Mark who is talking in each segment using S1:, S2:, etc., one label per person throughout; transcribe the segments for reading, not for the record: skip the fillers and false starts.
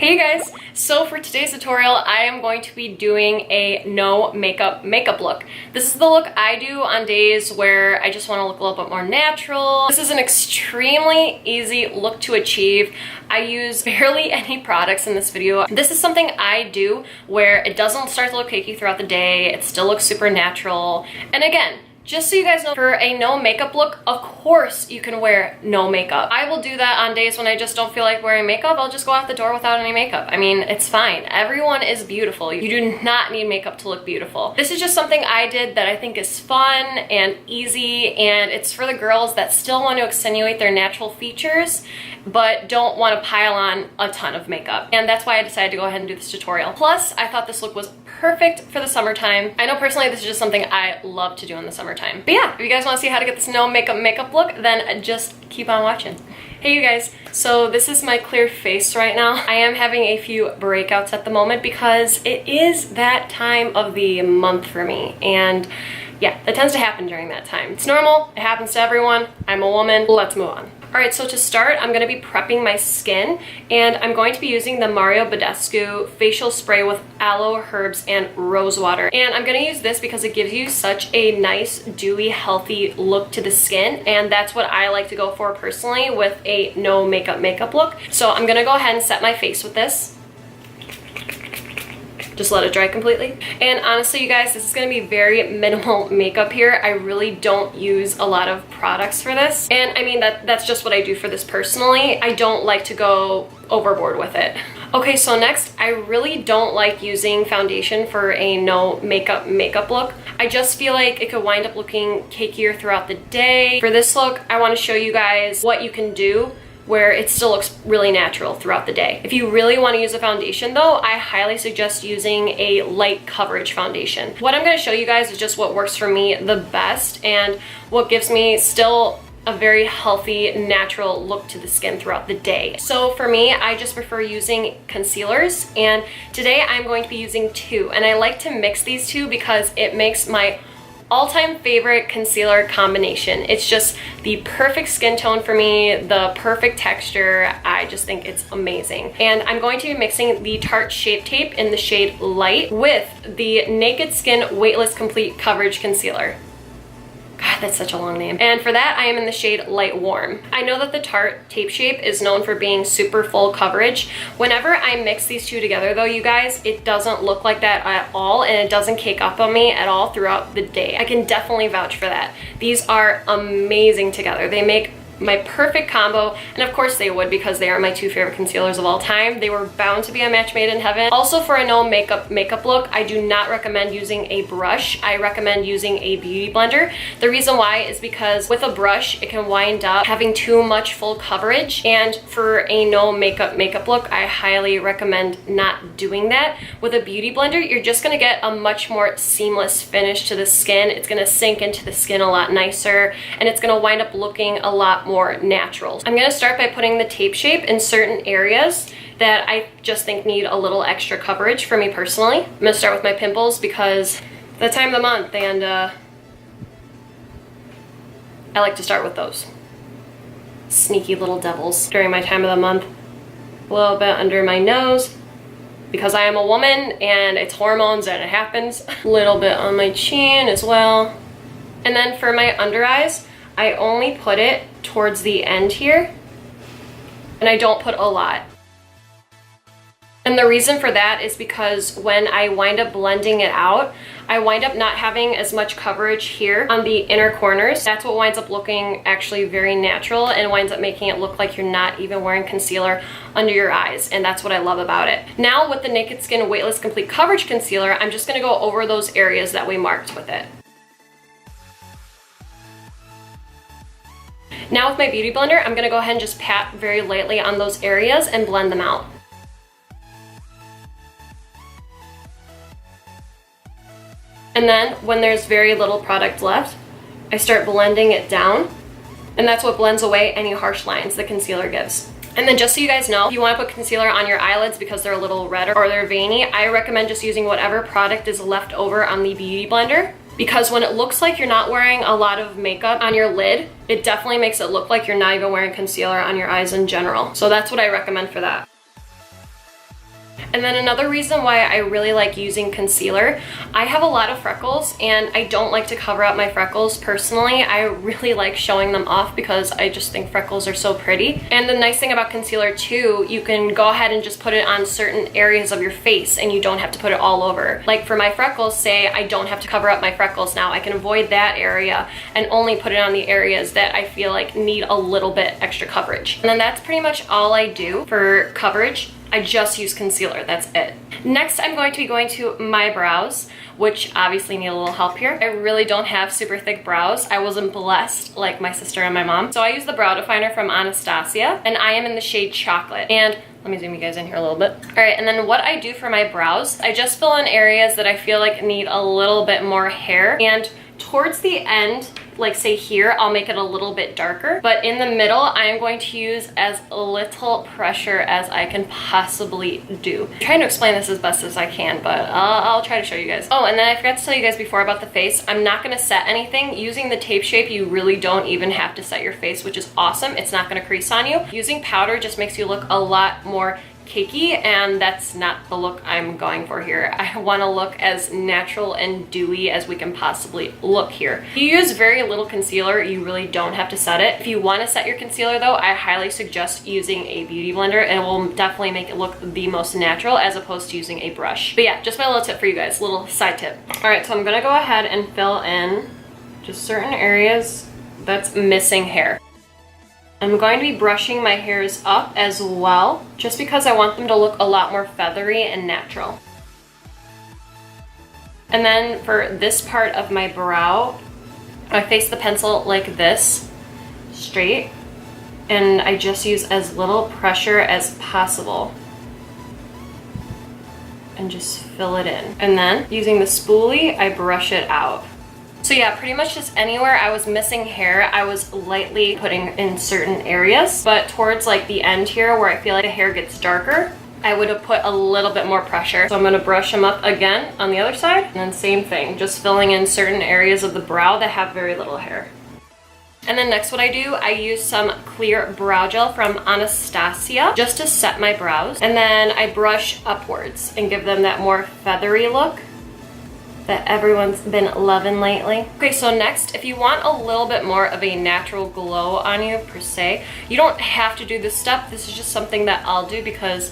S1: Hey guys, so for today's tutorial, I am going to be doing a no makeup look. This is the look I do on days where I just want to look a little bit more natural. This is an extremely easy look to achieve. I use barely any products in this video. This is something I do where it doesn't start to look cakey throughout the day. It still looks super natural. And again, just so you guys know, for a no makeup look, of course you can wear no makeup. I will do that on days when I just don't feel like wearing makeup. I'll just go out the door without any makeup. I mean, it's fine. Everyone is beautiful. You do not need makeup to look beautiful. This is just something I did that I think is fun and easy, and it's for the girls that still want to accentuate their natural features but don't want to pile on a ton of makeup. And that's why I decided to go ahead and do this tutorial. Plus, I thought this look was perfect for the summertime. I know personally this is just something I love to do in the summertime. But yeah, if you guys want to see how to get this no makeup look, then just keep on watching. Hey you guys, so this is my clear face right now. I am having a few breakouts at the moment because it is that time of the month for me. And yeah, that tends to happen during that time. It's normal, it happens to everyone. I'm a woman, let's move on. All right, so to start, I'm gonna be prepping my skin, and I'm going to be using the Mario Badescu facial spray with aloe, herbs, and rose water. And I'm gonna use this because it gives you such a nice, dewy, healthy look to the skin, and that's what I like to go for personally with a no makeup look. So I'm gonna go ahead and set my face with this. Just let it dry completely. And honestly, you guys, this is gonna be very minimal makeup here. I really don't use a lot of products for this. And I mean, that's just what I do for this personally. I don't like to go overboard with it. Okay, so next, I really don't like using foundation for a no makeup look. I just feel like it could wind up looking cakier throughout the day. For this look, I wanna show you guys what you can do where it still looks really natural throughout the day. If you really want to use a foundation though, I highly suggest using a light coverage foundation. What I'm going to show you guys is just what works for me the best and what gives me still a very healthy, natural look to the skin throughout the day. So for me, I just prefer using concealers, and today I'm going to be using two, and I like to mix these two because it makes my all-time favorite concealer combination. It's just the perfect skin tone for me, the perfect texture. I just think it's amazing. And I'm going to be mixing the Tarte Shape Tape in the shade Light with the Naked Skin Weightless Complete Coverage Concealer. God, that's such a long name. And for that, I am in the shade Light Warm. I know that the Tarte Tape Shape is known for being super full coverage. Whenever I mix these two together though, you guys, it doesn't look like that at all, and it doesn't cake up on me at all throughout the day. I can definitely vouch for that. These are amazing together. They make my perfect combo, and of course they would because they are my two favorite concealers of all time. They were bound to be a match made in heaven. Also, for a no makeup look, I do not recommend using a brush. I recommend using a beauty blender. The reason why is because with a brush, it can wind up having too much full coverage, and for a no makeup look, I highly recommend not doing that. With a beauty blender, you're just gonna get a much more seamless finish to the skin. It's gonna sink into the skin a lot nicer, and it's gonna wind up looking a lot more natural. I'm gonna start by putting the Tape Shape in certain areas that I just think need a little extra coverage for me personally. I'm gonna start with my pimples because the time of the month, and I like to start with those sneaky little devils during my time of the month. A little bit under my nose because I am a woman and it's hormones and it happens. A little bit on my chin as well. And then for my under eyes, I only put it towards the end here, and I don't put a lot. And the reason for that is because when I wind up blending it out, I wind up not having as much coverage here on the inner corners. That's what winds up looking actually very natural and winds up making it look like you're not even wearing concealer under your eyes, and that's what I love about it. Now with the Naked Skin Weightless Complete Coverage Concealer, I'm just gonna go over those areas that we marked with it. Now with my beauty blender, I'm gonna go ahead and just pat very lightly on those areas and blend them out. And then when there's very little product left, I start blending it down, and that's what blends away any harsh lines the concealer gives. And then just so you guys know, if you want to put concealer on your eyelids because they're a little red or they're veiny, I recommend just using whatever product is left over on the beauty blender. Because when it looks like you're not wearing a lot of makeup on your lid, it definitely makes it look like you're not even wearing concealer on your eyes in general. So that's what I recommend for that. And then another reason why I really like using concealer, I have a lot of freckles and I don't like to cover up my freckles personally. I really like showing them off because I just think freckles are so pretty. And the nice thing about concealer too, you can go ahead and just put it on certain areas of your face and you don't have to put it all over. Like for my freckles, say I don't have to cover up my freckles now. I can avoid that area and only put it on the areas that I feel like need a little bit extra coverage. And then that's pretty much all I do for coverage. I just use concealer, that's it. Next, I'm going to be going to my brows, which obviously need a little help here. I really don't have super thick brows. I wasn't blessed like my sister and my mom. So I use the brow definer from Anastasia, and I am in the shade Chocolate. And let me zoom you guys in here a little bit. All right, and then what I do for my brows, I just fill in areas that I feel like need a little bit more hair. And towards the end, like say here, I'll make it a little bit darker, but in the middle, I am going to use as little pressure as I can possibly do. I'm trying to explain this as best as I can, but I'll try to show you guys. Oh, and then I forgot to tell you guys before about the face. I'm not gonna set anything. Using the Tape Shape, you really don't even have to set your face, which is awesome. It's not gonna crease on you. Using powder just makes you look a lot more cakey, and that's not the look I'm going for here. I want to look as natural and dewy as we can possibly look here. If you use very little concealer, you really don't have to set it. If you want to set your concealer though, I highly suggest using a beauty blender, and it will definitely make it look the most natural as opposed to using a brush. But yeah, just my little tip for you guys, little side tip. All right, so I'm gonna go ahead and fill in just certain areas that's missing hair. I'm going to be brushing my hairs up as well, just because I want them to look a lot more feathery and natural. And then for this part of my brow, I face the pencil like this, straight, and I just use as little pressure as possible. And just fill it in. And then, using the spoolie, I brush it out. So yeah, pretty much just anywhere I was missing hair, I was lightly putting in certain areas. But towards like the end here where I feel like the hair gets darker, I would have put a little bit more pressure. So I'm gonna brush them up again on the other side. And then same thing, just filling in certain areas of the brow that have very little hair. And then next what I do, I use some clear brow gel from Anastasia just to set my brows. And then I brush upwards and give them that more feathery look that everyone's been loving lately. Okay, so next, if you want a little bit more of a natural glow on you per se, you don't have to do this step. This is just something that I'll do because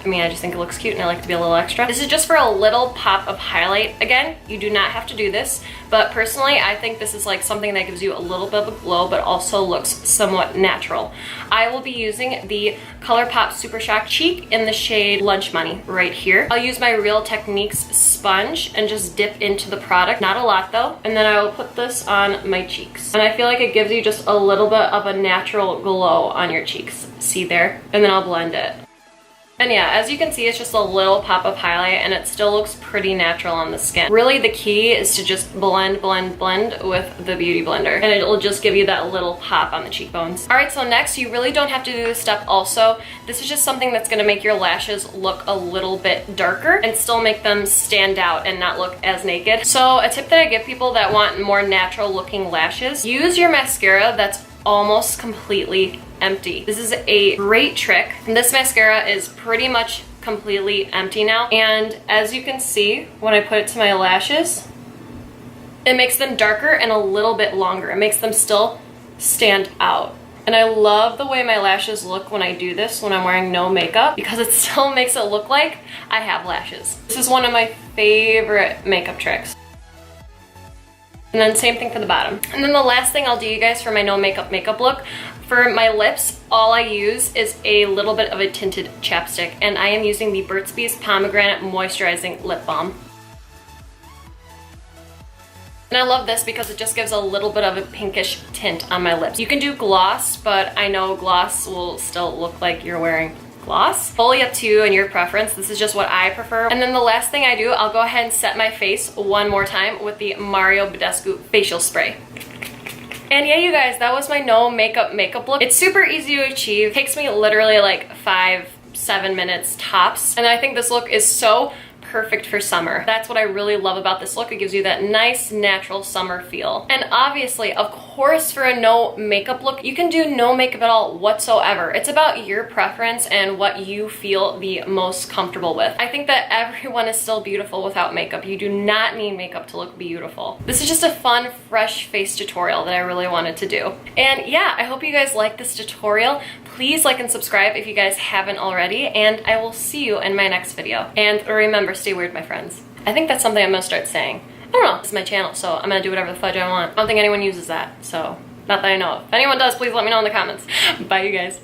S1: I mean, I just think it looks cute and I like to be a little extra. This is just for a little pop of highlight. Again, you do not have to do this, but personally, I think this is like something that gives you a little bit of a glow, but also looks somewhat natural. I will be using the ColourPop Super Shock Cheek in the shade Lunch Money right here. I'll use my Real Techniques sponge and just dip into the product. Not a lot though. And then I will put this on my cheeks. And I feel like it gives you just a little bit of a natural glow on your cheeks. See there? And then I'll blend it. And yeah, as you can see, it's just a little pop of highlight and it still looks pretty natural on the skin. Really, the key is to just blend, blend, blend with the Beauty Blender. And it'll just give you that little pop on the cheekbones. All right, so next, you really don't have to do this step also. This is just something that's gonna make your lashes look a little bit darker and still make them stand out and not look as naked. So a tip that I give people that want more natural looking lashes, use your mascara that's almost completely empty. This is a great trick. This mascara is pretty much completely empty now. And as you can see, when I put it to my lashes, it makes them darker and a little bit longer. It makes them still stand out. And I love the way my lashes look when I do this, when I'm wearing no makeup, because it still makes it look like I have lashes. This is one of my favorite makeup tricks. And then same thing for the bottom. And then the last thing I'll do, you guys, for my no makeup look, for my lips, all I use is a little bit of a tinted chapstick, and I am using the Burt's Bees Pomegranate Moisturizing Lip Balm. And I love this because it just gives a little bit of a pinkish tint on my lips. You can do gloss, but I know gloss will still look like you're wearing gloss. Fully up to you and your preference. This is just what I prefer. And then the last thing I do, I'll go ahead and set my face one more time with the Mario Badescu facial spray. And yeah, you guys, that was my no makeup look. It's super easy to achieve. It takes me literally like 5-7 minutes tops. And I think this look is so perfect for summer. That's what I really love about this look. It gives you that nice natural summer feel. And obviously, of course, for a no makeup look, you can do no makeup at all whatsoever. It's about your preference and what you feel the most comfortable with. I think that everyone is still beautiful without makeup. You do not need makeup to look beautiful. This is just a fun, fresh face tutorial that I really wanted to do. And yeah, I hope you guys like this tutorial. Please like and subscribe if you guys haven't already, and I will see you in my next video. And remember, stay weird, my friends. I think that's something I'm gonna start saying. I don't know, this is my channel, so I'm gonna do whatever the fudge I want. I don't think anyone uses that, so not that I know of. If anyone does, please let me know in the comments. Bye, you guys.